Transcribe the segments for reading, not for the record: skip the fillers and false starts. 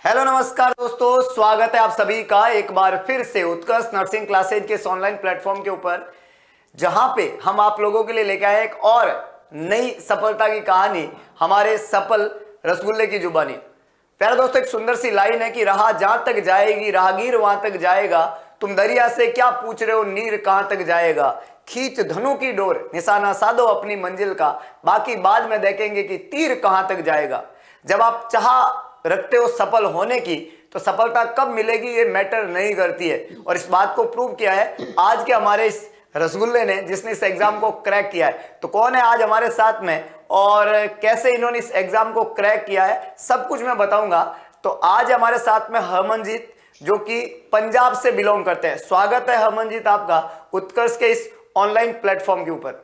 Hello नमस्कार दोस्तों, स्वागत है आप सभी का एक बार फिर से उत्कर्ष नर्सिंग क्लासेज के इस ऑनलाइन प्लेटफॉर्म के ऊपर, जहां पे हम आप लोगों के लिए लेके आए एक और नई सफलता की कहानी, हमारे सफल रसगुल्ले की जुबानी। प्यारे दोस्तों, एक सुंदर सी लाइन है कि राह जहां तक जाएगी राहगीर वहां तक जाएगा, तुम दरिया से क्या पूछ रहे हो नीर कहां तक जाएगा, खींच धनु की डोर निशाना साधो अपनी मंजिल का, बाकी बाद में देखेंगे कि तीर कहां तक जाएगा। जब आप चाह रखते हो सफल होने की, तो सफलता कब मिलेगी ये मैटर नहीं करती है। और इस बात को प्रूव किया है आज के हमारे इस रसगुल्ले ने, जिसने इस एग्जाम को क्रैक किया है। तो कौन है आज हमारे साथ में और कैसे इन्होंने इस एग्जाम को क्रैक किया है, सब कुछ मैं बताऊंगा। तो आज हमारे साथ में हरमनजीत, जो कि पंजाब से बिलोंग करते हैं। स्वागत है हरमनजीत आपका उत्कर्ष के इस ऑनलाइन प्लेटफॉर्म के ऊपर।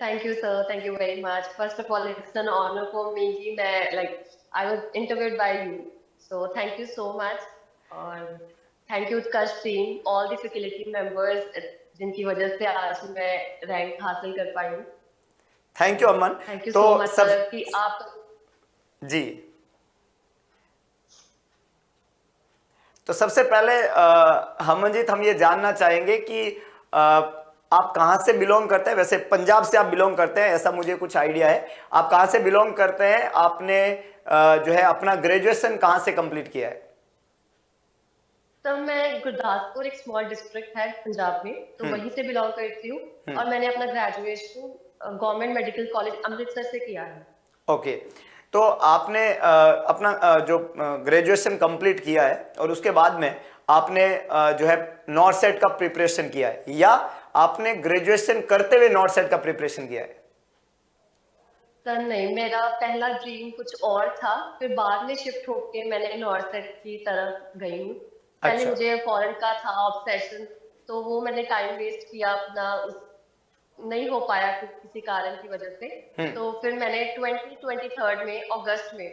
Thank you, sir. Thank you very much. First of all, it's an honor for me कि मैं I was interviewed by you. So thank you so much. और thank you Utkarsh team, all the faculty members जिनकी वजह से आज मैं rank हासिल कर पाई हूँ। Thank you Aman. Thank you तो so much सब sir कि आप जी, तो सबसे पहले हरमनजीत, हम ये जानना चाहेंगे कि आप कहाँ से बिलोंग करते हैं। वैसे पंजाब से आप बिलोंग करते हैं, ऐसा मुझे कुछ आइडिया है। आप कहाँ से बिलोंग करते हैं, आपने जो है अपना ग्रेजुएशन कहाँ से कंप्लीट किया है? तो मैं गुरदासपुर, एक स्मॉल डिस्ट्रिक्ट है पंजाब में, तो वहीं से बिलोंग करती हूँ। और मैंने अपना graduation government medical college Amritsar से किया है। ओके, तो आपने अपना जो ग्रेजुएशन कंप्लीट किया है और उसके बाद में आपने जो है नॉर्थ सेट का प्रिपरेशन किया है, या आपने ग्रेजुएशन करते हुए नॉर्थ सेट का प्रिपरेशन किया है? सर नहीं, मेरा पहला ड्रीम कुछ और था, फिर बाद में शिफ्ट होके मैंने नॉर्थ सेट की तरफ गई हूँ। पहले अच्छा। मुझे फॉरेन का था ऑब्सेशन, तो वो मैंने टाइम वेस्ट किया अपना, उस नहीं हो पाया किसी कारण की वजह से। तो फिर मैंने 2023 में अगस्त में,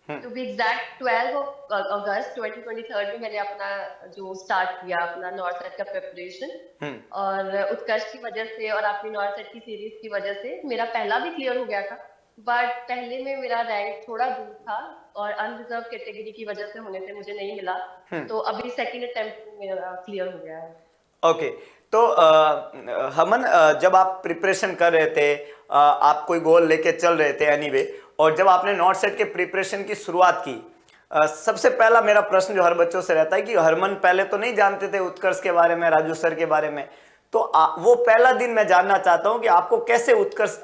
टू बी एग्जैक्ट 12 अगस्त 2023 में मैंने अपना जो स्टार्ट किया अपना नॉर्थ सेट का प्रिपरेशन। और उत्कर्ष की वजह से और आपकी नॉर्थ सेट की सीरीज की वजह से मेरा पहला भी क्लियर हो गया था, बट पहले में मेरा रैंक थोड़ा दूर था और अनरिजर्व कैटेगरी की वजह से होने से मुझे नहीं मिला। तो अभी सेकंड अटेम्प्ट में मेरा क्लियर हो गया है। ओके, तो हमन, जब आप प्रिपरेशन कर रहे थे, आप कोई गोल लेके चल रहे थे एनीवे, और जब आपने नॉर्थ सेट के प्रिपरेशन की शुरुआत की, सबसे पहला मेरा प्रश्न जो हर बच्चों से रहता है कि हरमन पहले तो नहीं जानते थे उत्कर्ष के बारे में, राजू सर के बारे में। तो वो पहला दिन मैं जानना चाहता हूं कि आपको कैसे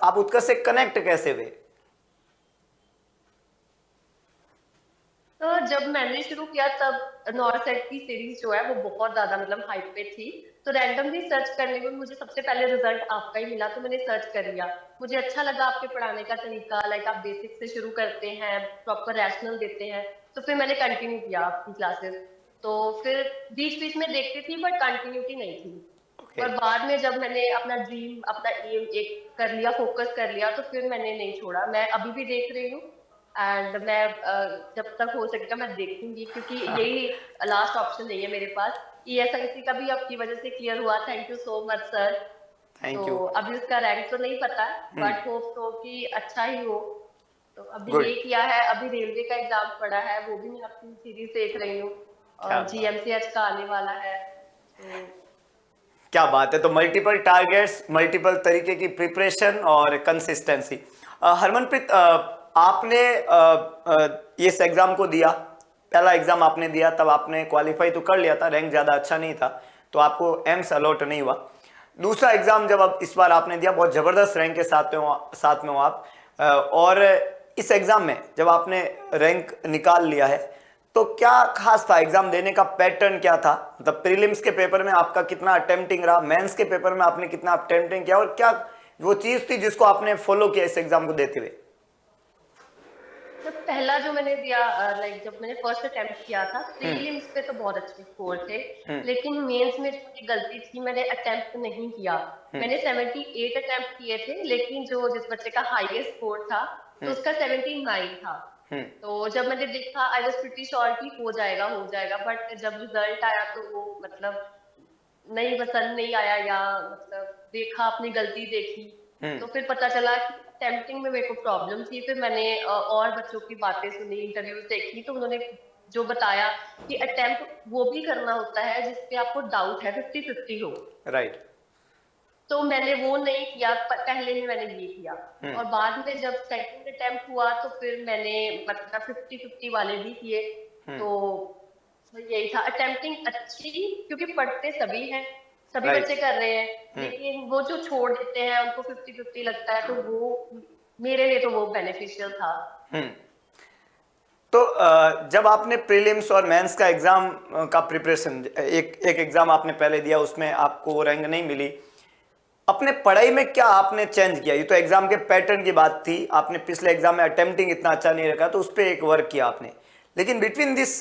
आप उत्कर्ष से कनेक्ट कैसे हुए? तो जब मैंने शुरू किया तब नॉर्थ सेट की सीरीज जो है वो बहुत ज्यादा हाइप पे थी। तो रैंडमली सर्च करने में मुझे सबसे पहले रिजल्ट आपका ही मिला, तो मैंने सर्च कर लिया। मुझे अच्छा लगा आपके पढ़ाने का तरीका, आप बेसिक से शुरू करते हैं, प्रॉपर रैशनल देते हैं। तो फिर मैंने कंटिन्यू किया आपकी क्लासेस। तो फिर बीच बीच में देखती थी बट कंटिन्यूटी नहीं थी। ओके। पर बाद में जब मैंने अपना ड्रीम, अपना एम एक कर लिया, फोकस कर लिया, तो फिर मैंने नहीं छोड़ा। मैं अभी भी देख रही हूँ एंड मैं जब तक हो सकेगा मैं देखूंगी, क्योंकि यही लास्ट ऑप्शन नहीं है मेरे पास। ईएसआईसी का भी आपकी वजह से क्लियर हुआ, thank you so much sir. Thank तो यू। अभी उसका रैंक तो नहीं पता, बट होप तो कि अच्छा ही हो। तो अभी गुड। ये किया है, अभी रेलवे का एग्जाम पड़ा है, वो भी मैं अपनी सीरीज देख रही हूँ। क्या और बात, जीएमसीएच का आने वाला है, तो क्या बात है। तो मल्टीपल टारगेट्स, मल्टीपल तरीके की प्रिपरेशन और कंसिस्टेंसी। हरमनप्रीत, आपने इस एग्जाम को दिया, पहला एग्जाम आपने दिया, तब आपने क्वालिफाई तो कर लिया था, रैंक ज़्यादा अच्छा नहीं था, तो आपको एम्स अलॉट नहीं हुआ। दूसरा एग्जाम जब अब इस बार आपने दिया, बहुत ज़बरदस्त रैंक के साथ में हो आप। और इस एग्जाम में जब आपने रैंक निकाल लिया है, तो क्या खास था एग्जाम देने का, पैटर्न क्या था? मतलब प्रीलिम्स के पेपर में आपका कितना अटेम्प्टिंग रहा, मेंस के पेपर में आपने कितना अटेम्प्टिंग किया, और क्या वो चीज थी जिसको आपने फॉलो किया इस एग्जाम को देते हुए? जब पहला जो मैंने दिया, जब मैंने फर्स्ट अटेम्प्ट किया था प्रीलिम्स पे, तो बहुत अच्छे स्कोर थे। लेकिन मेंस में जो मेरी गलती थी, मैंने अटेम्प्ट नहीं किया। मैंने 78 अटेम्प्ट किए थे, लेकिन जो जिस बच्चे का हाईएस्ट स्कोर था तो उसका 79 था। तो जब मैंने देखा आई वाज प्रीटी श्योर कि हो जाएगा, बट जब रिजल्ट आया तो वो नहीं, पसंद नहीं आया, या देखा, अपनी गलती देखी, तो फिर पता चला कि अटेम्प्टिंग में मेरे को प्रॉब्लम थी, फिर मैंने और बच्चों की बातें सुनी, इंटरव्यूज देखी, तो उन्होंने जो बताया कि अटेम्प्ट वो भी करना होता है जिसपे आपको डाउट है, 50-50 हो। राइट। तो मैंने वो नहीं किया, पहले ही मैंने ये किया। और बाद में जब सेकंड अटेम्प्ट हुआ तो फिर मैंने मतलब 50-50 वाले भी किए। तो यही था, अटेम्प्टिंग अच्छी, क्योंकि पढ़ते सभी हैं, सभी बच्चे राइट। कर रहे हैं, लेकिन वो जो छोड़ देते हैं उनको 50-50 लगता है, तो वो मेरे लिए तो वो बेनिफिशियल था। तो जब आपने प्रीलिम्स और मेंस का एग्जाम का प्रिपरेशन, एक एक एग्जाम आपने पहले दिया, उसमें आपको रैंक नहीं मिली, अपने पढ़ाई में क्या आपने चेंज किया? ये तो एग्जाम के पैटर्न की बात थी, आपने पिछले एग्जाम में अटेम्प्टिंग इतना अच्छा नहीं रखा तो उस पर एक वर्क किया आपने, लेकिन बिटवीन दिस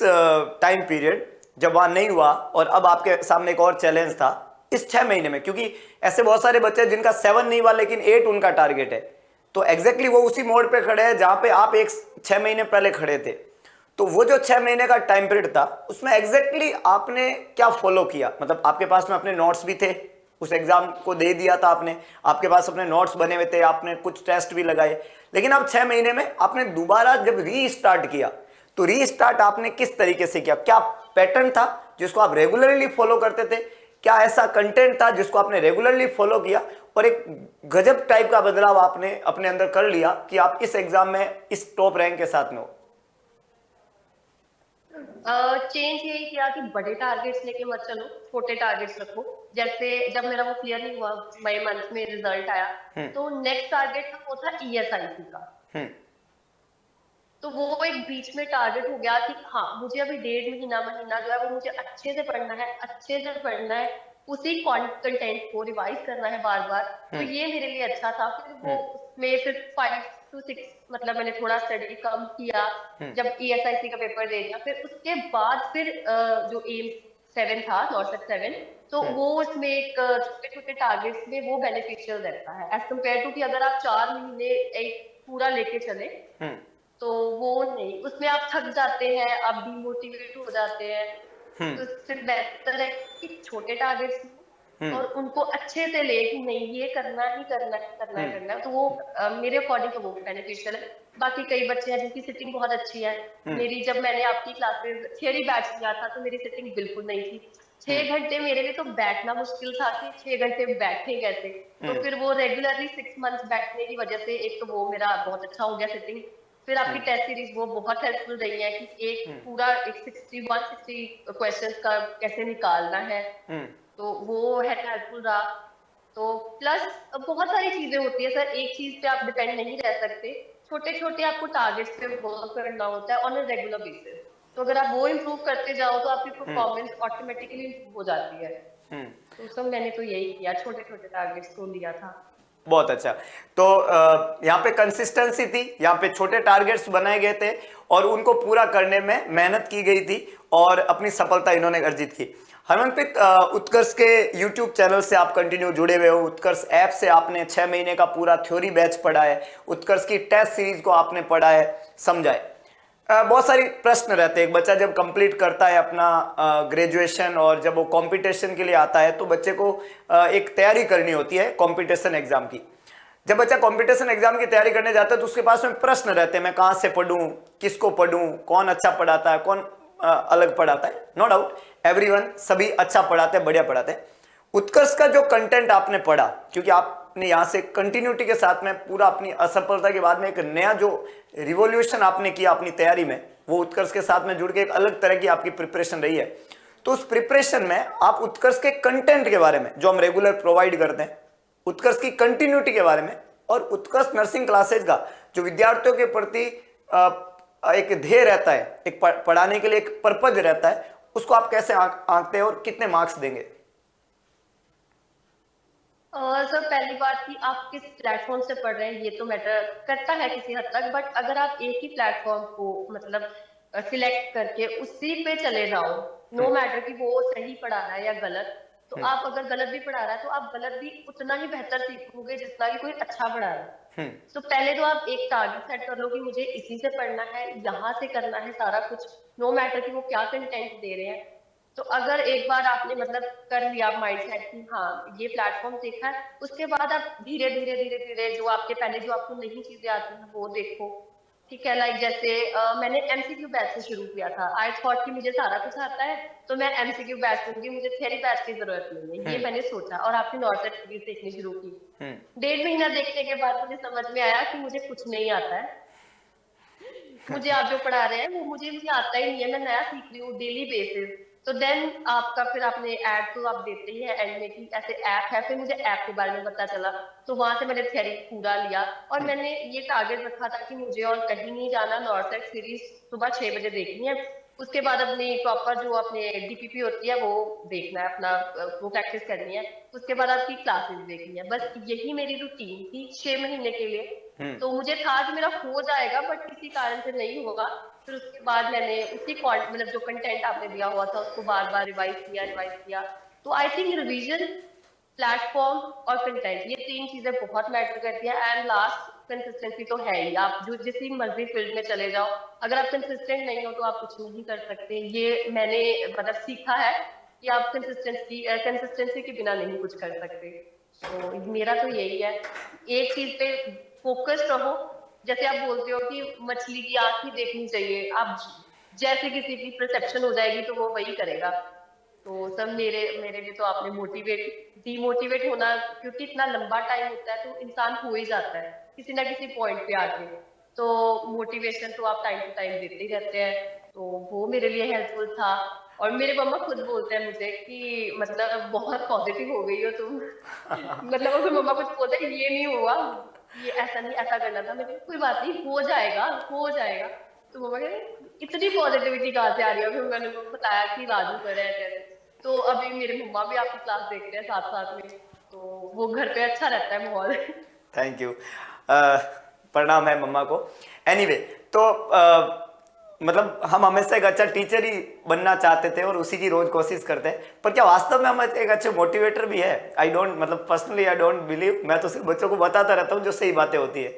टाइम पीरियड जब वहां नहीं हुआ और अब आपके सामने एक और चैलेंज था इस 6 महीने में, क्योंकि ऐसे बहुत सारे बच्चे जिनका 7 नहीं हुआ लेकिन 8 उनका टारगेट है, तो एग्जैक्टली वो उसी मोड़ पे खड़े हैं जहां पे आप एक 6 महीने पहले खड़े थे। तो वो जो 6 महीने का टाइम पीरियड था उसमें एग्जैक्टली आपने क्या फॉलो किया? मतलब आपके पास में अपने नोट्स भी थे, उस एग्जाम को दे दिया था आपने, आपके पास अपने नोट्स बने हुए थे, आपने कुछ टेस्ट भी लगाए, लेकिन अब 6 महीने में आपने दोबारा जब रीस्टार्ट किया तो रीस्टार्ट आपने किस तरीके से किया? क्या पैटर्न था जिसको आप रेगुलरली फॉलो करते थे? क्या ऐसा कंटेंट था जिसको आपने रेगुलरली फॉलो किया और एक गजब टाइप का बदलाव आपने अपने अंदर कर लिया कि आप इस एग्जाम में इस टॉप रैंक के साथ में हो? चेंज यही किया कि बड़े टारगेट्स लेके मत चलो, छोटे टारगेट्स रखो। जैसे जब मेरा वो क्लियर नहीं हुआ, मई मंथ में रिजल्ट आया, तो नेक्स्ट टारगेट था, वो था ईएसआईसी का। तो वो एक बीच में टारगेट हो गया कि हाँ, मुझे अभी 1.5 महीना जो है वो मुझे अच्छे से पढ़ना है, अच्छे से पढ़ना है, उसी कंटेंट को रिवाइज करना है बार बार। तो ये मेरे लिए अच्छा था। फिर वो उसमें फिर 5 to 6 मतलब मैंने थोड़ा स्टडी कम किया जब ईएसआईसी का पेपर दे दिया। फिर उसके बाद फिर जो एम 7 था, नॉर्सक 7, तो वो उसमें एक छोटे छोटे टारगेट्स में वो बेनिफिशियल रहता है एज कम्पेयर टू कि अगर आप 4 महीने एक पूरा लेके चले, तो वो नहीं, उसमें आप थक जाते हैं, आप डिमोटिवेट हो जाते हैं। तो इससे बेहतर है कि छोटे टारगेट्स और उनको अच्छे से ले कि नहीं, ये करना ही करना है, करना है, करना है। तो वो मेरे अकॉर्डिंग तो वो बेनिफिशियल है। बाकी कई बच्चे हैं जिनकी सिटिंग बहुत अच्छी है। मेरी, जब मैंने आपकी क्लासेस थियरी बैच लिया था, तो मेरी सिटिंग बिल्कुल नहीं थी। 6 घंटे मेरे लिए तो बैठना मुश्किल था कि 6 घंटे बैठे कैसे। तो फिर वो रेगुलरली 6 मंथ्स बैठने की वजह से एक तो वो मेरा बहुत अच्छा हो गया सिटिंग। फिर आपकी टेस्ट सीरीज वो बहुत हेल्पफुल रही है कि एक पूरा एक 160 क्वेश्चंस का कैसे निकालना है, तो वो है हेल्पफुल रहा। तो प्लस बहुत सारी चीजें होती है सर, एक चीज पे आप डिपेंड नहीं रह सकते। छोटे छोटे आपको टारगेट्स पे वर्क करना होता है ऑन अ रेगुलर बेसिस। तो अगर आप वो इम्प्रूव करते जाओ तो आपकी परफॉर्मेंस ऑटोमेटिकली इम्प्रूव हो जाती है। तो सब मैंने तो यही किया, छोटे छोटे टारगेट्स को लिया था। बहुत अच्छा। तो यहाँ पे कंसिस्टेंसी थी, यहाँ पे छोटे टारगेट्स बनाए गए थे और उनको पूरा करने में मेहनत की गई थी और अपनी सफलता इन्होंने अर्जित की। हरमनप्रीत, उत्कर्ष के यूट्यूब चैनल से आप कंटिन्यू जुड़े हुए हो, उत्कर्ष ऐप से आपने 6 महीने का पूरा थ्योरी बैच पढ़ा है, उत्कर्ष की टेस्ट सीरीज को आपने पढ़ा है, समझा है। बहुत सारी प्रश्न रहते हैं, एक बच्चा जब कंप्लीट करता है अपना ग्रेजुएशन और जब वो कंपटीशन के लिए आता है तो बच्चे को एक तैयारी करनी होती है कंपटीशन एग्जाम की। जब बच्चा कंपटीशन एग्जाम की तैयारी करने जाता है तो उसके पास में प्रश्न रहते हैं, मैं कहाँ से पढ़ूं, किसको पढ़ूं, कौन अच्छा पढ़ाता है, कौन अलग पढ़ाता है। नो डाउट एवरीवन, सभी अच्छा पढ़ाते हैं, बढ़िया पढ़ाते हैं। उत्कर्ष का जो कंटेंट आपने पढ़ा, क्योंकि आपने यहां से कंटिन्यूटी के साथ में पूरा अपनी असफलता के बाद में एक नया जो रिवॉल्यूशन आपने किया अपनी तैयारी में, वो उत्कर्ष के साथ में जुड़ के एक अलग तरह की आपकी प्रिपरेशन रही है। तो उस प्रिपरेशन में आप उत्कर्ष के कंटेंट के बारे में जो हम रेगुलर प्रोवाइड करते हैं, उत्कर्ष की कंटिन्यूटी के बारे में और उत्कर्ष नर्सिंग क्लासेज का जो विद्यार्थियों के प्रति एक ध्येय रहता है, एक पढ़ाने के लिए एक पर्पज रहता है, उसको आप कैसे आंकते हैं और कितने मार्क्स देंगे? सर, पहली बात कि आप किस प्लेटफॉर्म से पढ़ रहे हैं ये तो मैटर करता है किसी हद तक, बट अगर आप एक ही प्लेटफॉर्म को मतलब सिलेक्ट करके उसी पे चले जाओ, नो मैटर कि वो सही पढ़ा रहा है या गलत, तो आप अगर गलत भी पढ़ा रहा है तो आप गलत भी उतना ही बेहतर सीखोगे जितना कि कोई अच्छा पढ़ा रहा है। तो पहले तो आप एक टारगेट सेट कर लो कि मुझे इसी से पढ़ना है, यहाँ से करना है सारा कुछ, नो मैटर कि वो क्या कंटेंट दे रहे हैं। तो अगर एक बार आपने मतलब कर लिया माइंड सेट कि हाँ ये प्लेटफॉर्म देखा है, उसके बाद आप धीरे धीरे धीरे धीरे जो आपके पहले जो आपको नई चीजें आती हैं वो देखो। ठीक है, लाइक जैसे मैंने एमसीक्यू बैच से शुरू किया था। आई थॉट कि मुझे सारा कुछ आता है तो मैं एमसीक्यू बैच लूंगी, मुझे थ्योरी बैच की जरूरत नहीं है, ये हम्म। मैंने सोचा और आपने नॉर्थ सीरीज देखनी शुरू की। हम्म। 1.5 महीना देखने के बाद मुझे समझ में आया कि मुझे कुछ नहीं आता है। मुझे आप जो पढ़ा रहे हैं वो मुझे मुझे आता ही नहीं है, मैं नया सीख रही हूँ डेली बेसिस। तो देन आपका फिर आपने ऐड तो आप देते ही है एंड में कि ऐसे ऐप है, फिर मुझे ऐप के बारे में पता चला। तो वहां से मैंने थ्योरी पूरा लिया और मैंने ये टारगेट रखा था कि मुझे और कहीं नहीं जाना, नॉर्थ साइड सीरीज सुबह 6 बजे देखनी है। उसके बाद अपनी प्रॉपर जो अपने डीपीपी होती है वो देखना है अपना, वो प्रैक्टिस करनी है। उसके बाद आपकी क्लासेस देखनी है। बस यही मेरी रूटीन थी 6 महीने के लिए। हम्म। तो मुझे था कि मेरा हो जाएगा बट किसी कारण से नहीं होगा। फिर उसके बाद मैंने उसी मतलब जो कंटेंट आपने दिया हुआ था उसको बार बार रिवाइज किया। तो आई थिंक रिवीजन, प्लेटफॉर्म और कंटेंट, ये 3 चीजें बहुत मैटर करती है। एंड लास्ट कंसिस्टेंसी तो है ही। आप जो जिस मर्जी फील्ड में चले जाओ, अगर आप कंसिस्टेंट नहीं हो तो आप कुछ नहीं कर सकते। ये मैंने मतलब सीखा है कि आप कंसिस्टेंसी के बिना नहीं कुछ कर सकते। तो मेरा तो यही है, एक चीज पे फोकस्ड रहो। जैसे आप बोलते हो कि मछली की आंख ही देखनी चाहिए, आप जैसे किसी की परसेप्शन हो जाएगी तो वो वही करेगा। तो सब मेरे मेरे लिए तो आपने मोटिवेट डिमोटिवेट होना, क्योंकि इतना लंबा टाइम होता है तो इंसान हो ही जाता है किसी ना किसी पॉइंट पे आके। तो मोटिवेशन तो आप टाइम टू टाइम देते ही रहते हैं। तो वो मेरे लिए हेल्पफुल था। और मेरे मम्मा खुद बोलते हैं मुझे कि मतलब बहुत पॉजिटिव हो गई हो तुम। मतलब अगर मम्मा कुछ बोलते हैं ये नहीं हुआ, ये ऐसा नहीं ऐसा करना था, मैं कोई बात नहीं, हो जाएगा हो जाएगा। तो मम्मा कह रहे इतनी पॉजिटिविटी कहाँ से आ रही है। फिर मैंने उनको बताया कि राजू कर रहे हैं ऐसे। तो अभी मेरे मम्मा भी आपकी क्लास देखते हैं साथ साथ में। तो वो घर पे अच्छा रहता है माहौल। Thank you. प्रणाम है मम्मा को। एनीवे, तो मतलब हम हमेशा एक अच्छा टीचर ही बनना चाहते थे और उसी की रोज कोशिश करते हैं, पर क्या वास्तव में हम एक अच्छे मोटिवेटर भी है? आई डोंट, मतलब पर्सनली आई डोंट बिलीव। मैं तो सिर्फ बच्चों को बताता रहता हूँ जो सही बातें होती है।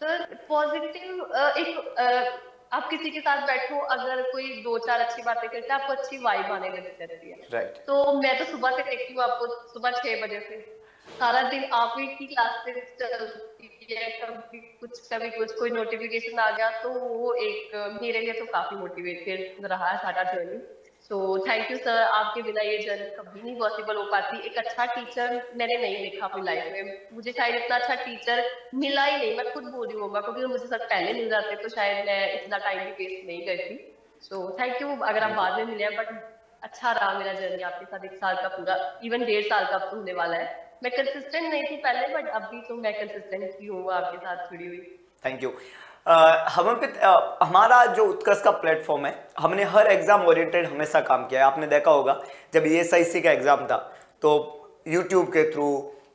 सर पॉजिटिव एक आप किसी के साथ बैठो, अगर कोई 2 4 अच्छी बातें करता है आपको अच्छी वाइब आने लग जाती है। राइट। तो मैं तो सुबह से देखती हूँ आपको, सुबह 6 बजे से सारा दिन आप ही की क्लास से चलती है। कभी कुछ कोई नोटिफिकेशन आ गया तो वो एक मेरे लिए तो काफी मोटिवेटेड रहा है सारा journey. So thank you sir, आपके बिना ये जर्नी कभी नहीं पॉसिबल हो पाती। एक अच्छा टीचर मैंने नहीं देखा अपनी लाइफ में, मुझे शायद इतना अच्छा टीचर मिला ही नहीं। मैं खुद बोल रही हूँ क्योंकि मुझे सब पहले मिल जाते तो शायद मैं इतना टाइम भी वेस्ट नहीं करती। सो थैंक यू, अगर आप थैंक यू। बाद में मिले हैं। बट अच्छा रहा मेरा जर्नी आपके साथ 1 साल का पूरा, इवन 1.5 साल का अब तो होने वाला है। मैं कंसिस्टेंट नहीं थी पहले बट अभी तो मैं कंसिस्टेंट ही हूँ आपके साथ जुड़ी हुई। Thank you. हम पे हमारा जो उत्कर्ष का प्लेटफॉर्म है, हमने हर एग्जाम ओरिएंटेड हमेशा काम किया है। आपने देखा होगा जब ईएसआईसी का एग्जाम था तो यूट्यूब के थ्रू,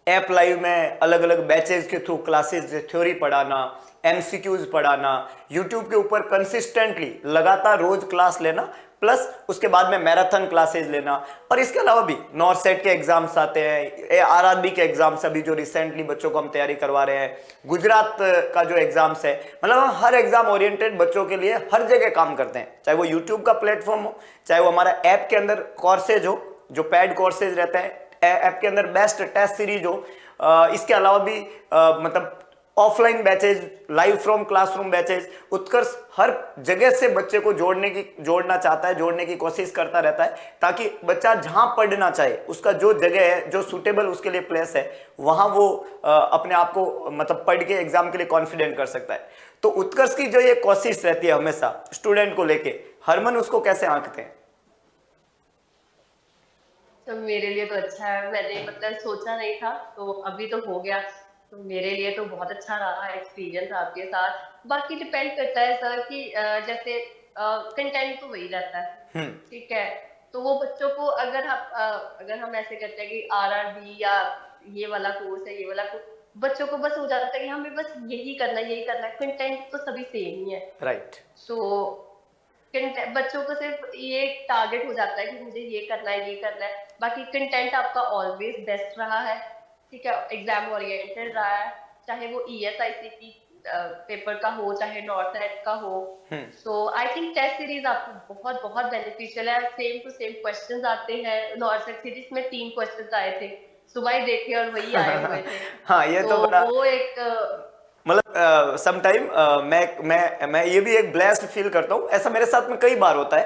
ऐप लाइव में अलग अलग बैचेज के थ्रू क्लासेस, थ्योरी पढ़ाना, एमसीक्यूज पढ़ाना, यूट्यूब के ऊपर कंसिस्टेंटली लगातार रोज क्लास लेना, प्लस उसके बाद में मैराथन क्लासेस लेना। और इसके अलावा भी नॉर्थ सेट के एग्जाम्स आते हैं, आरआरबी के एग्जाम्स अभी जो रिसेंटली बच्चों को हम तैयारी करवा रहे हैं, गुजरात का जो एग्जाम्स है, मतलब हम हर एग्जाम ओरिएंटेड बच्चों के लिए हर जगह काम करते हैं। चाहे वो यूट्यूब का प्लेटफॉर्म हो, चाहे वो हमारा ऐप के अंदर कोर्सेज हो, जो पेड कोर्सेज रहते हैं, ऐप के अंदर बेस्ट टेस्ट सीरीज हो, इसके अलावा भी मतलब offline batches, live from classroom batches, Utkarsh हर जगह से बच्चे को जोड़ना चाहता है, जोड़ने की कोशिश करता रहता है, ताकि बच्चा जहां पढ़ना चाहे उसका जो जगह है, जो सुटेबल उसके लिए प्लेस है, वहां वो अपने आप को मतलब पढ़ के एग्जाम के लिए कॉन्फिडेंट कर सकता है। तो उत्कर्ष की जो ये कोशिश रहती है हमेशा स्टूडेंट को लेके, हरमन उसको कैसे आंकते हैं? तो मेरे लिए तो अच्छा है, मैंने मतलब सोचा नहीं था तो अभी तो हो गया। तो मेरे लिए तो बहुत अच्छा रहा एक्सपीरियंस आपके साथ। बाकी डिपेंड करता है सर कि जैसे कंटेंट तो वही रहता है। ठीक है, तो वो बच्चों को अगर हम ऐसे करते हैं कि आरआरबी या ये वाला कोर्स है ये वाला कोर्स, बच्चों को बस हो जाता है कि हमें बस यही करना है, कंटेंट तो सभी सेम ही है। राइट। सो बच्चों को सिर्फ ये टारगेट हो जाता है कि मुझे ये करना है ये करना है। बाकी कंटेंट आपका ऑलवेज बेस्ट रहा है। ठीक है, एग्जाम ओरिएंटेड रहा है, चाहे वो ईएसआईसी की पेपर का हो चाहे नॉर्थ सेट का हो। सो आई थिंक टेस्ट सीरीज आपको बहुत बहुत बेनिफिशियल है। सेम टू सेम क्वेश्चंस आते हैं। नॉर्थ सेट सीरीज में 3 क्वेश्चंस आए थे, सुबह ही देखे और वही आए हुए थे। हाँ, ये तो तो बड़ा वो एक मतलब सम टाइम मैं ये भी एक ब्लेस्ड फील करता हूँ। ऐसा मेरे साथ में कई बार होता है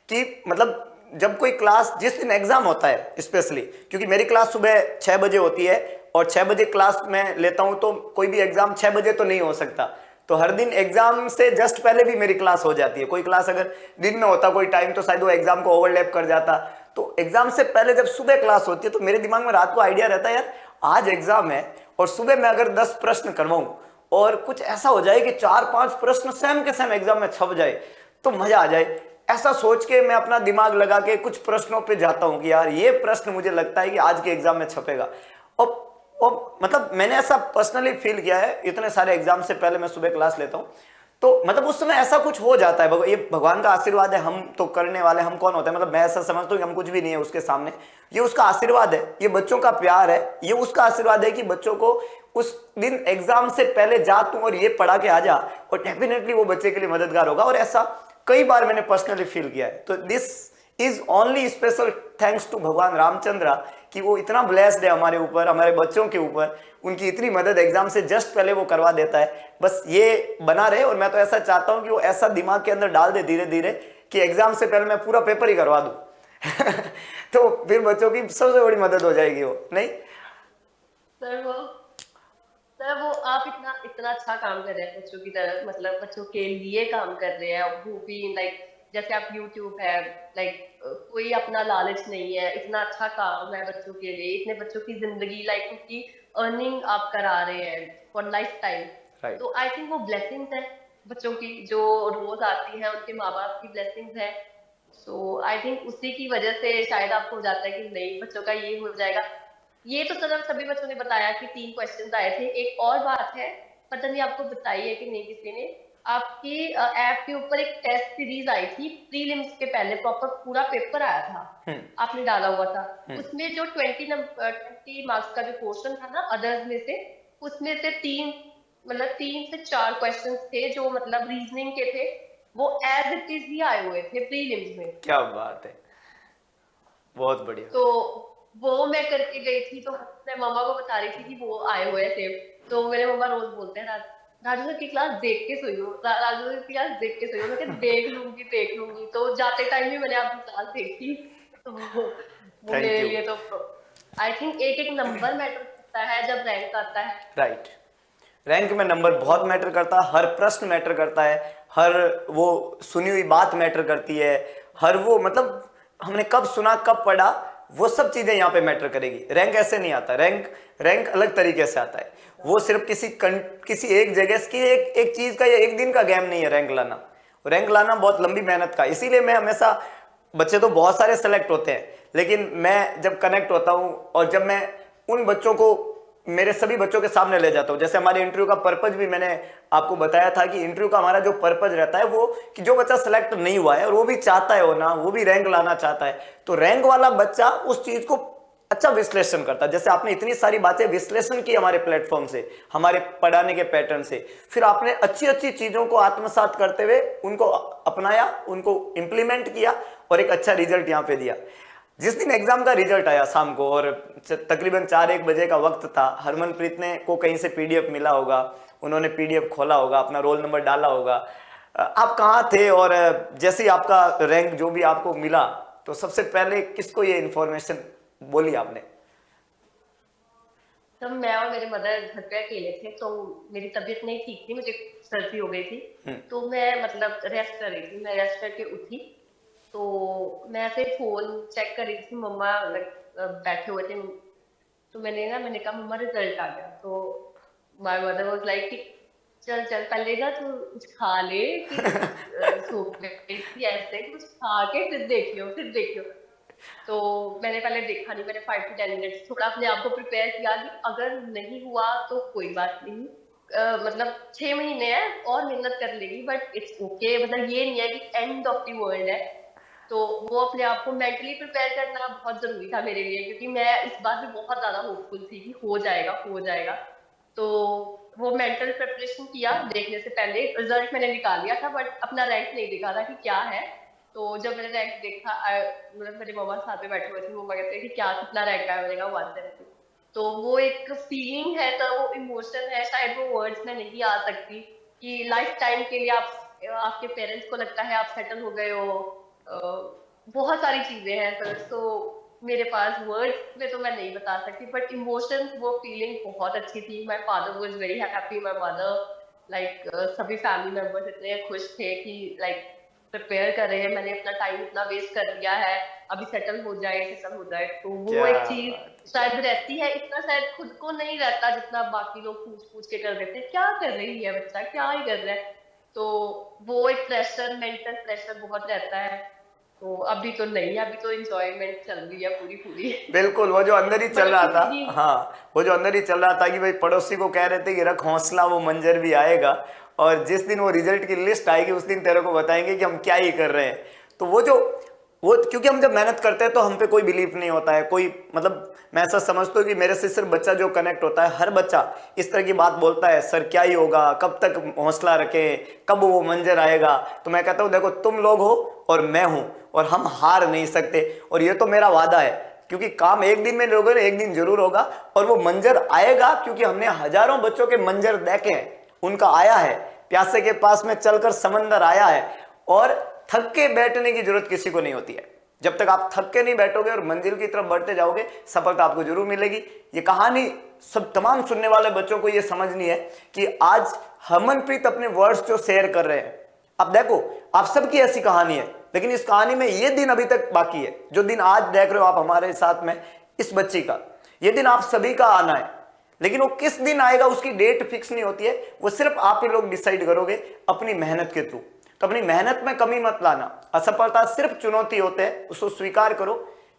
कि मतलब जब कोई क्लास, जिस दिन एग्जाम होता है स्पेशली, क्योंकि मेरी क्लास सुबह 6 बजे होती है और 6 बजे क्लास में लेता हूँ, तो कोई भी एग्जाम 6 बजे तो नहीं हो सकता। तो हर दिन एग्जाम से जस्ट पहले भी मेरी क्लास हो जाती है। कोई क्लास अगर दिन में होता कोई टाइम, तो शायद वो एग्जाम को ओवरलैप कर जाता। तो एग्जाम से पहले जब सुबह क्लास होती है, तो मेरे दिमाग में रात को आइडिया रहता है, यार आज एग्जाम है और सुबह मैं अगर 10 प्रश्न करवाऊं और कुछ ऐसा हो जाए कि 4-5 प्रश्न सेम के सेम एग्जाम में छप जाए, तो मजा आ जाए। ऐसा सोच के मैं अपना दिमाग लगा के कुछ प्रश्नों पे जाता हूं कि यार ये प्रश्न मुझे लगता है कि आज के एग्जाम में छपेगा। और, और मतलब मैंने ऐसा पर्सनली फील किया है। इतने सारे एग्जाम से पहले मैं सुबह क्लास लेता हूं, तो मतलब उस समय ऐसा कुछ हो जाता है। ये भगवान का आशीर्वाद है। हम तो करने वाले, हम कौन होते हैं, मतलब मैं ऐसा समझता हूँ कि हम कुछ भी नहीं है उसके सामने। ये उसका आशीर्वाद है, ये बच्चों का प्यार है, ये उसका आशीर्वाद है कि बच्चों को उस दिन एग्जाम से पहले जा तू और ये पढ़ा के आ जा, और डेफिनेटली वो बच्चे के लिए मददगार होगा। और ऐसा कई बार मैंने पर्सनली फील किया है। तो this is only special thanks to भगवान रामचंद्र कि वो इतना ब्लेस्ड है हमारे ऊपर, हमारे बच्चों के ऊपर। उनकी इतनी मदद एग्जाम से जस्ट पहले वो करवा देता है। बस ये बना रहे, और मैं तो ऐसा चाहता हूं कि वो ऐसा दिमाग के अंदर डाल दे धीरे धीरे कि एग्जाम से पहले मैं पूरा पेपर ही करवा दूं। तो फिर बच्चों की सबसे बड़ी मदद हो जाएगी वो, नहीं? सर वो सर वो आप इतना इतना अच्छा काम कर रहे हैं बच्चों की तरफ, मतलब बच्चों के लिए काम कर रहे हैं वो भी। लाइक जैसे आप यूट्यूब है, लाइक कोई अपना लालच नहीं है, इतना अच्छा काम है बच्चों के लिए, इतने बच्चों की जिंदगी, लाइक उनकी अर्निंग आप करा रहे हैं फॉर लाइफ टाइम। राइट। तो आई थिंक वो ब्लेसिंग्स है बच्चों की जो रोज आती है, उनके माँ बाप की ब्लेसिंग्स है। सो आई थिंक उसी की वजह से शायद आपको हो जाता है कि नहीं बच्चों का ये हो जाएगा। ये तो सर सभी बच्चों ने बताया कि 3 क्वेश्चंस आए थे। एक और बात है, पता नहीं आपको बताई है कि नहीं किसी ने, आपकी ऐप के ऊपर एक टेस्ट सीरीज आई थी प्रीलिम्स के पहले, प्रॉपर पूरा पेपर आया था, आपने डाला हुआ था। उसमें जो 20 मार्क्स का जो क्वेश्चन था ना अदर्स में से, उसमें से 3 से 4 क्वेश्चंस थे जो मतलब रीजनिंग के थे, वो एज इट इज ही आए हुए थे प्रीलिम्स में। क्या बात है, बहुत बढ़िया। तो वो मैं करके गई थी, तो मैं मम्मा को बता रही थी कि वो आए हुए थे। तो मेरे मम्मा रोज बोलते हैं, राजू सर की क्लास देख के सोई हो, राजू सर की क्लास देख के सोई हो। मैं कहती देख लूंगी। तो जाते टाइम भी मैंने आपकी क्लास देखी। तो वो थैंक मेरे यू। लिए तो आई थिंक एक एक नंबर मैटर करता है जब रैंक आता है। राइट। रैंक में नंबर बहुत मैटर करता है, हर प्रश्न मैटर करता है, हर वो सुनी हुई बात मैटर करती है, हर वो मतलब हमने कब सुना कब पढ़ा, वो सब चीजें यहाँ पे मैटर करेगी। रैंक ऐसे नहीं आता। रैंक रैंक अलग तरीके से आता है। वो सिर्फ किसी एक जगह की एक चीज का या एक दिन का गेम नहीं है रैंक लाना। रैंक लाना बहुत लंबी मेहनत का। इसीलिए मैं हमेशा, बच्चे तो बहुत सारे सेलेक्ट होते हैं, लेकिन मैं जब कनेक्ट होता हूं और जब मैं उन बच्चों को मेरे सभी बच्चों के सामने ले जाता हूं, जैसे हमारे इंटरव्यू का पर्पज भी मैंने आपको बताया था कि इंटरव्यू का हमारा जो पर्पज रहता है वो कि जो बच्चा सेलेक्ट नहीं हुआ है और वो भी चाहता है होना, वो भी रैंक लाना चाहता है, तो रैंक वाला बच्चा उस चीज को अच्छा विश्लेषण करता है। जैसे आपने इतनी सारी बातें विश्लेषण की हमारे प्लेटफॉर्म से, हमारे पढ़ाने के पैटर्न से, फिर आपने अच्छी अच्छी चीजों को आत्मसात करते हुए उनको अपनाया, उनको इंप्लीमेंट किया और एक अच्छा रिजल्ट यहां पे दिया। जिस दिन एग्जाम का रिजल्ट आया शाम को और तकरीबन 4-1 बजे का वक्त था, हरमनप्रीत ने को कहीं से पीडीएफ मिला होगा, उन्होंने पीडीएफ खोला होगा, अपना रोल नंबर डाला होगा। आप कहाँ थे और जैसे ही आपका रैंक जो भी आपको मिला, तो सबसे पहले किसको ये इंफॉर्मेशन बोली आपने? तब मैं और मेरे मदर घर पे अकेले थे, तो मेरी तबीयत नहीं ठीक थी, मुझे सर्दी हो गई थी। तो मैं मतलब रेस्ट कर रही थी, मैं रेस्ट करके उठी, तो मैं ऐसे फोन चेक कर रही थी, मम्मा बैठे हुए थे। तो मैंने कहा मम्मा रिजल्ट आ गया। तो माय मदर वाज लाइक कि चल चल पहले ना तू कुछ खा ले, कि सो गई थी ऐसे, कुछ खा के फिर देखियो। तो मैंने पहले देखा नहीं, मैंने 5 to 10 मिनट्स थोड़ा अपने आप को प्रिपेयर किया कि अगर नहीं हुआ तो कोई बात नहीं, मतलब 6 महीने है और मेहनत कर लेगी, बट इट्स ओके। मतलब ये नहीं है कि एंड ऑफ द वर्ल्ड है। तो वो अपने आप को मेंटली प्रिपेयर करना बहुत जरूरी था मेरे लिए, क्योंकि मैं इस बात में बहुत ज्यादा होपफुल थी कि हो जाएगा। तो वो मेंटल प्रिपरेशन किया देखने से पहले। रिजल्ट मैंने निकाल लिया था बट अपना रैंक नहीं दिखा था कि क्या है। तो जब मैंने रैंक देखा, मतलब मेरे मम्मा साथ में बैठे हुए थे, मम्मा कहते हैं कि क्या कितना रैंक आया, मैंने कहा 170। तो वो एक फीलिंग है, तो वो इमोशन है, शायद वो वर्ड्स में नहीं आ सकती कि लाइफ टाइम के लिए आप, आपके पेरेंट्स को लगता है आप सेटल हो गए हो। बहुत सारी चीजें हैं सर, तो मेरे पास वर्ड्स में तो मैं नहीं बता सकती, बट इमोशंस, वो फीलिंग बहुत अच्छी थी। My father was very happy, my mother, like सभी फैमिली मेंबर्स इतने खुश थे कि लाइक प्रिपेयर कर रहे हैं, मैंने अपना टाइम इतना वेस्ट कर दिया है, अभी सेटल हो जाए। तो वो क्या एक चीज बात है, क्या शायद रहती है, इतना शायद खुद को नहीं रहता जितना बाकी लोग पूछ पूछ के कर देते हैं, क्या कर रही है बच्चा, क्या ही कर रहा है। तो वो एक प्रेशर, मेंटल प्रेशर बहुत रहता है। तो अभी तो नहीं, अभी तो इंजॉयमेंट चल रही है पूरी पूरी। बिल्कुल। वो जो अंदर ही चल मतलब रहा कि था, मेरी, हाँ, वो जो अंदर ही चल रहा था कि भाई पड़ोसी को कह रहे थे कि रख हौसला, वो मंजर भी आएगा, और जिस दिन वो रिजल्ट की लिस्ट आएगी उस दिन तेरे को बताएंगे कि हम क्या ही कर रहे हैं। तो वो क्योंकि हम जब मेहनत करते हैं तो हम पे कोई बिलीफ नहीं होता है, कोई मतलब मैं ऐसा समझता हूँ कि मेरे से सिर्फ बच्चा जो कनेक्ट होता है, हर बच्चा इस तरह की बात बोलता है, सर क्या ही होगा, कब तक हौसला रखें, कब वो मंजर आएगा। तो मैं कहता हूँ देखो, तुम लोग हो और मैं हूं, और हम हार नहीं सकते, और ये तो मेरा वादा है, क्योंकि काम एक दिन में लोगे, एक दिन जरूर होगा, और वो मंजर आएगा, क्योंकि हमने हजारों बच्चों के मंजर देखे हैं, उनका आया है, प्यासे के पास में चलकर समंदर आया है, और थक के बैठने की जरूरत किसी को नहीं होती है। जब तक आप थक के नहीं बैठोगे और मंजिल की तरफ बढ़ते जाओगे, सफलता आपको जरूर मिलेगी। ये कहानी सब तमाम सुनने वाले बच्चों को ये समझनी है कि आज हरमनप्रीत अपने वर्ड्स जो शेयर कर रहे हैं, अब देखो, आप सबकी ऐसी कहानी है, लेकिन इस कहानी में ये दिन अभी तक बाकी है, जो दिन आज देख रहे हो आप हमारे साथ में, इस बच्ची का, ये दिन आप सभी का आना है। लेकिन वो किस दिन आएगा उसकी डेट फिक्स नहीं होती है, वो सिर्फ आप ही लोग डिसाइड करोगे अपनी मेहनत के थ्रू। तो अपनी मेहनत में कमी मत लाना, असफलता सिर्फ चुनौती होते हैं, उसको स्वीकार करो,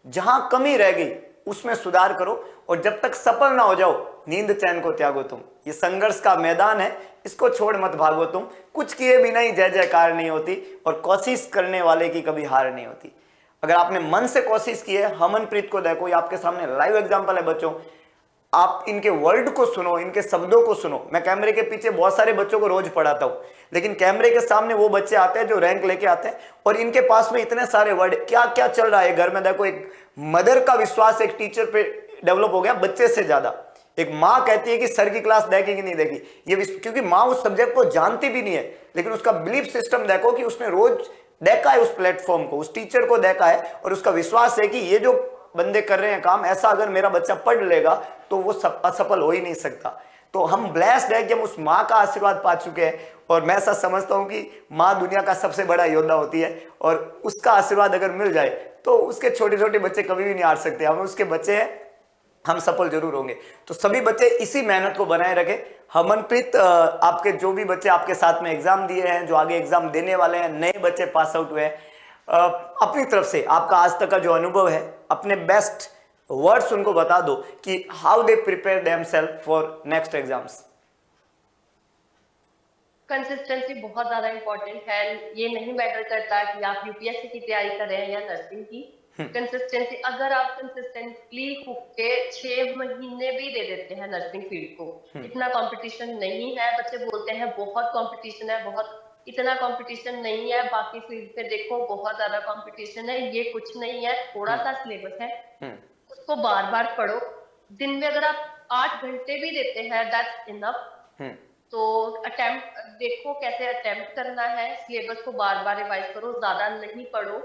जहां कमी रह गई उसमें सुधार करो, और जब तक सफल ना हो जाओ, नींद चैन को त्यागो तुम। ये संघर्ष का मैदान है, इसको छोड़ मत भागो तुम। कुछ किए बिना ही जय जयकार नहीं होती, और कोशिश करने वाले की कभी हार नहीं होती। अगर आपने मन से कोशिश की है, हरमनप्रीत को देखो, ये आपके सामने लाइव एग्जांपल है बच्चों, आप इनके वर्ड को सुनो, इनके शब्दों को सुनो। मैं कैमरे के पीछे बहुत सारे बच्चों को रोज पढ़ाता हूं, लेकिन कैमरे के सामने वो बच्चे आते हैं जो रैंक लेके आते हैं, और इनके पास में इतने सारे वर्ड, क्या क्या चल रहा है घर में देखो। एक मदर का विश्वास एक टीचर पे डेवलप हो गया बच्चे से ज्यादा। एक माँ कहती है कि सर की क्लास देखेगी नहीं देगी, ये क्योंकि माँ उस सब्जेक्ट को जानती भी नहीं है, लेकिन उसका बिलीफ सिस्टम देखो कि उसने रोज देखा है उस प्लेटफॉर्म को, उस टीचर को देखा है, और उसका विश्वास है कि ये जो बंदे कर रहे हैं काम, ऐसा अगर मेरा बच्चा पढ़ लेगा तो वो असफल हो ही नहीं सकता। तो हम ब्लेस्ड है कि हम उस माँ का आशीर्वाद पा चुके हैं, और मैं ऐसा समझता हूं कि माँ दुनिया का सबसे बड़ा योद्धा होती है, और उसका आशीर्वाद अगर मिल जाए तो उसके छोटे छोटे बच्चे कभी भी नहीं हार सकते। हम उसके बच्चे हैं, हम सफल जरूर होंगे। तो सभी बच्चे इसी मेहनत को बनाए रखें। हरमनप्रीत, आपके जो भी बच्चे आपके साथ में एग्जाम दिए हैं, जो आगे एग्जाम देने वाले हैं, नए बच्चे पास आउट हुए हैं, अपनी तरफ से आपका आज तक का जो अनुभव है, अपने बेस्ट वर्ड्स उनको बता दो कि how they prepare themselves for next exams. Consistency बहुत ज्यादा इंपॉर्टेंट है। ये नहीं मैटर करता कि आप यूपीएससी की तैयारी कर रहे हैं या नर्सिंग की। कंसिस्टेंसी, अगर आप कंसिस्टेंटली के 6 महीने भी दे देते हैं नर्सिंग फील्ड को, इतना कंपटीशन नहीं है। बच्चे बोलते हैं बहुत कंपटीशन है, बहुत, इतना कंपटीशन नहीं है। बाकी फील्ड पे देखो बहुत ज्यादा कंपटीशन है, ये कुछ नहीं है, थोड़ा सा सिलेबस है, उसको बार बार पढ़ो। दिन में अगर आप 8 घंटे भी देते हैं, दैट्स इनफ। तो अटेम्प्ट देखो कैसे अटेम्प्ट करना है, सिलेबस को बार बार रिवाइज करो, ज्यादा नहीं पढ़ो।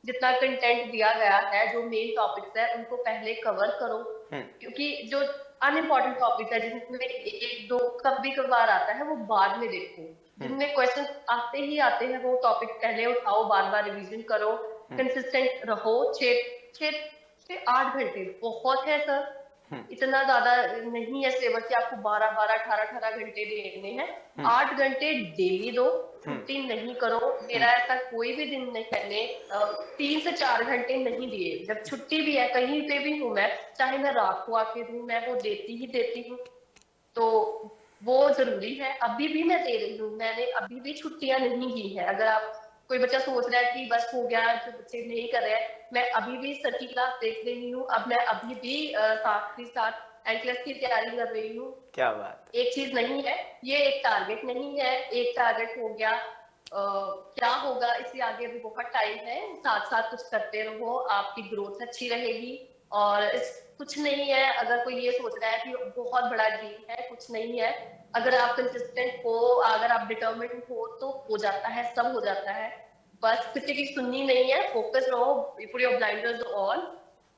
जितना कंटेंट दिया गया है, जो मेन टॉपिक्स है उनको पहले कवर करो, क्योंकि जो अनइम्पोर्टेंट टॉपिक है जिसमें एक दो कभी कभार आता है, वो बाद में देखो। जिनमें क्वेश्चन आते ही आते हैं, वो टॉपिक पहले उठाओ, बार बार रिवीजन करो, कंसिस्टेंट रहो। 6 से 8 घंटे बहुत है सर, इतना ज्यादा नहीं है सिलेबस कि आपको 12-12, 18-18 घंटे देने हैं। 8 घंटे डेली दो, छुट्टी नहीं करो। मेरा ऐसा कोई भी दिन नहीं, मैंने 3 से 4 घंटे नहीं दिए। जब छुट्टी भी है, कहीं पे भी हूँ मैं, चाहे मैं रात को आके दूं, मैं वो देती ही देती हूँ। तो वो जरूरी है। अभी भी मैं दे रही हूँ, मैंने अभी भी छुट्टियां नहीं की है। अगर आप, कोई बच्चा सोच रहा है कि बस हो गया, जो बच्चे नहीं कर रहे हैं, मैं अभी भी सर की क्लास देख रही हूँ। अब मैं अभी भी साथ ही साथ एंट्रेंस की तैयारी कर रही हूँ। क्या बात। एक चीज नहीं है, ये एक टारगेट नहीं है, एक टारगेट हो गया। क्या होगा इससे आगे भी बहुत टाइम है, साथ साथ कुछ करते रहो, आपकी ग्रोथ अच्छी रहेगी। और कुछ नहीं है, अगर कोई ये सोच रहा है कि बहुत बड़ा ड्रीम है, कुछ नहीं है। अगर आप कंसिस्टेंट हो, अगर आप डिटर्मिन्ड हो, तो हो जाता है, सब हो जाता है। बस किसी की सुननी नहीं है, फोकस रहो, पुट योर ब्लाइंडर्स ऑन।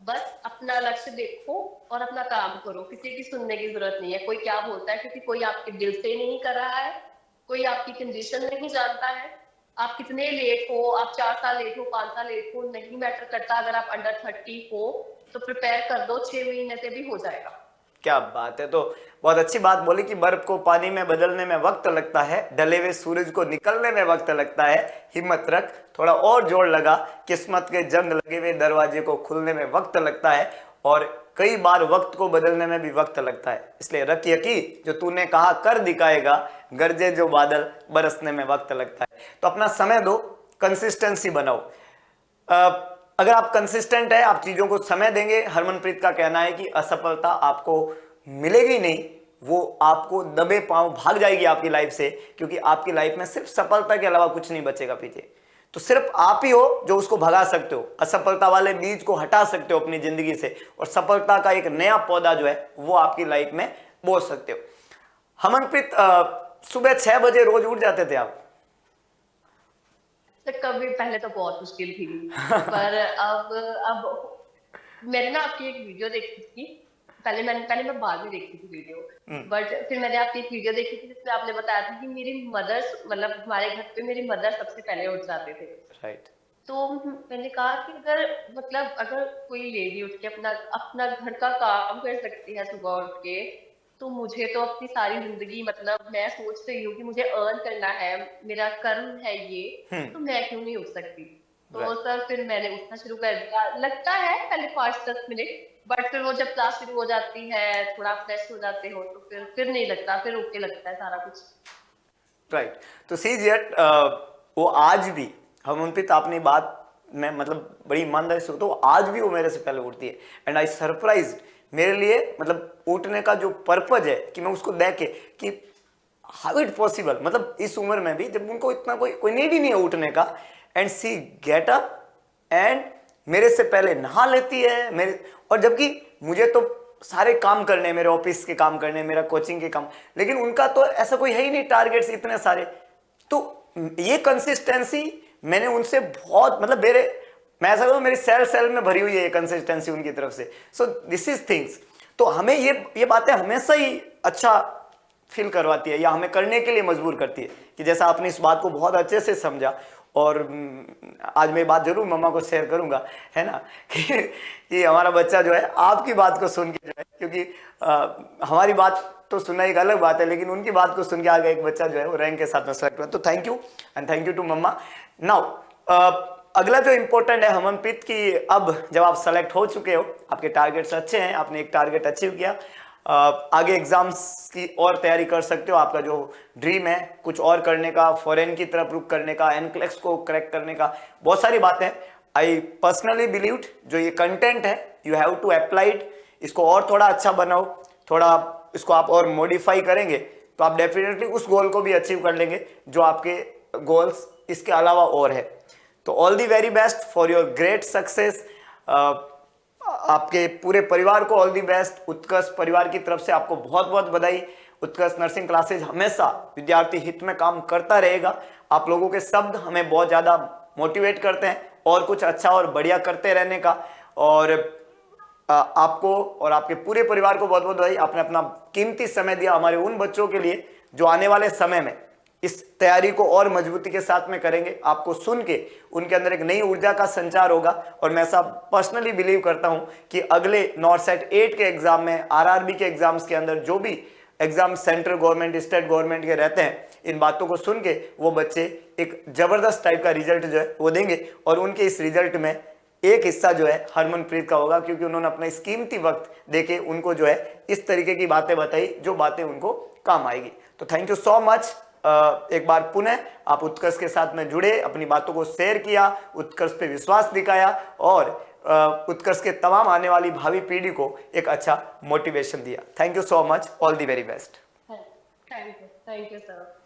बस अपना लक्ष्य देखो और अपना काम करो, किसी की सुनने की जरूरत नहीं है कोई क्या बोलता है, क्योंकि कोई आपके दिल से नहीं कर रहा है, कोई आपकी कंडीशन नहीं जानता है। आप कितने लेट हो, आप 4 साल लेट हो, 5 साल लेट हो, नहीं मैटर करता। अगर आप अंडर 30 हो तो प्रिपेयर कर दो, 6 महीने से भी हो जाएगा। क्या बात है। तो बहुत अच्छी बात बोली कि बर्फ को पानी में बदलने में वक्त लगता है, ढले हुए सूरज को निकलने में वक्त लगता है। हिम्मत रख, थोड़ा और जोर लगा, किस्मत के जंग लगे हुए दरवाजे को खुलने में वक्त लगता है, और कई बार वक्त को बदलने में भी वक्त लगता है। इसलिए रख यकीन, जो तूने कहा कर दिखाएगा, गरजे जो बादल बरसने में वक्त लगता है। तो अपना समय दो, कंसिस्टेंसी बनाओ। अगर आप कंसिस्टेंट है, आप चीजों को समय देंगे, हरमनप्रीत का कहना है कि असफलता आपको मिलेगी नहीं, वो आपको दबे पांव भाग जाएगी आपकी लाइफ से, क्योंकि आपकी लाइफ में सिर्फ सफलता के अलावा कुछ नहीं बचेगा पीछे। तो सिर्फ आप ही हो जो उसको भगा सकते हो, असफलता वाले बीज को हटा सकते हो अपनी जिंदगी से, और सफलता का एक नया पौधा जो है वो आपकी लाइफ में बो सकते हो। हरमनप्रीत, सुबह 6 बजे रोज उठ जाते थे आप? तो कभी पहले तो बहुत मुश्किल थी, पर अब मैंने ना आपकी एक वीडियो देखी थी। पहले मैं बाद में देखती थी वीडियो, बट फिर मैंने आपकी एक वीडियो देखी थी जिसमें आपने बताया था कि मेरी मदर, मतलब हमारे घर पे मेरी मदर सबसे पहले उठ जाते थे। राइट। तो मैंने कहा कि अगर, मतलब अगर कोई लेडी उठ के अपना अपना घर का काम कर सकती है सुबह उठ के, तो मुझे तो अपनी सारी जिंदगी, मतलब मैं सोच रही हूँ कि मुझे अर्न करना है, मेरा कर्म है ये, तो मैं क्यों नहीं उठ सकती। तो राइट। सर फिर मैंने उठना शुरू कर दिया। लगता है पहले 5-10 मिनट, बट फिर वो जब क्लास शुरू हो जाती है, थोड़ा फ्रेश हो जाते हो, तो फिर नहीं लगता, फिर ओके लगता है सारा कुछ। राइट। तो सी जेट, वो आज भी, हरमनप्रीत आपने बात में मतलब बड़ी ईमानदारी से, तो आज भी वो मेरे से पहले उठती है, एंड आई सरप्राइज। मेरे लिए मतलब उठने का जो पर्पज है कि मैं उसको देख के कि हाउ इट पॉसिबल, मतलब इस उम्र में भी जब उनको इतना कोई नीड ही नहीं है उठने का, and see get up and मेरे से पहले नहा लेती है मेरे। और जबकि मुझे तो सारे काम करने, मेरे ऑफिस के काम करने, मेरा कोचिंग के काम, लेकिन उनका तो ऐसा कोई है ही नहीं, टारगेट्स इतने सारे। तो ये कंसिस्टेंसी मैंने उनसे बहुत, मतलब मैं ऐसा कहूँ मेरी सेल में भरी हुई है ये कंसिस्टेंसी उनकी तरफ से। So this is things. तो हमें ये बातें हमेशा ही अच्छा फील करवाती है, या हमें करने के लिए मजबूर करती है, कि जैसा आपने इस बात को बहुत अच्छे से समझा। और आज मैं बात जरूर मम्मा को शेयर करूंगा, है ना, कि हमारा बच्चा जो है आपकी बात को सुन के जो है, क्योंकि हमारी बात तो सुनना एक अलग बात है, लेकिन उनकी बात को सुन के आगे एक बच्चा जो है वो रैंक के साथ में सेलेक्ट हुआ। तो thank you, and thank you to मम्मा। नाउ अगला जो इंपॉर्टेंट है हरमनप्रीत, कि अब जब आप सेलेक्ट हो चुके हो, आपके टारगेट्स अच्छे हैं, आपने एक टारगेट अचीव किया, आगे एग्जाम्स की और तैयारी कर सकते हो। आपका जो ड्रीम है कुछ और करने का, फॉरेन की तरफ रुख करने का, एनक्लेक्स को क्रैक करने का, बहुत सारी बातें। आई पर्सनली बिलीव जो ये कंटेंट है you have to apply it, इसको और थोड़ा अच्छा बनाओ, थोड़ा इसको आप और मॉडिफाई करेंगे तो आप डेफिनेटली उस गोल को भी अचीव कर लेंगे जो आपके गोल्स इसके अलावा और है। तो all the very best for your great success. आपके पूरे परिवार को ऑल दी बेस्ट। उत्कर्ष परिवार की तरफ से आपको बहुत बहुत बधाई। उत्कर्ष नर्सिंग क्लासेज हमेशा विद्यार्थी हित में काम करता रहेगा। आप लोगों के शब्द हमें बहुत ज़्यादा मोटिवेट करते हैं और कुछ अच्छा और बढ़िया करते रहने का। और आपको और आपके पूरे परिवार को बहुत बहुत बधाई। आपने अपना कीमती समय दिया हमारे उन बच्चों के लिए जो आने वाले समय में इस तैयारी को और मजबूती के साथ में करेंगे। आपको सुन के उनके अंदर एक नई ऊर्जा का संचार होगा। और मैं ऐसा पर्सनली बिलीव करता हूं कि अगले नॉर्सेट 8 के एग्जाम में, आरआरबी के एग्जाम्स के अंदर जो भी exam central government, state government के रहते हैं, इन बातों को सुन के वो बच्चे एक जबरदस्त टाइप का रिजल्ट जो है वो देंगे। और उनके इस रिजल्ट में एक हिस्सा जो है हरमनप्रीत का होगा, क्योंकि उन्होंने अपना इस कीमती वक्त देके उनको जो है इस तरीके की बातें बताई जो बातें उनको काम आएगी। तो थैंक यू सो मच। एक बार पुनः आप उत्कर्ष के साथ में जुड़े, अपनी बातों को शेयर किया, उत्कर्ष पे विश्वास दिखाया और उत्कर्ष के तमाम आने वाली भावी पीढ़ी को एक अच्छा मोटिवेशन दिया। Thank you so much, all the very best. Thank you sir.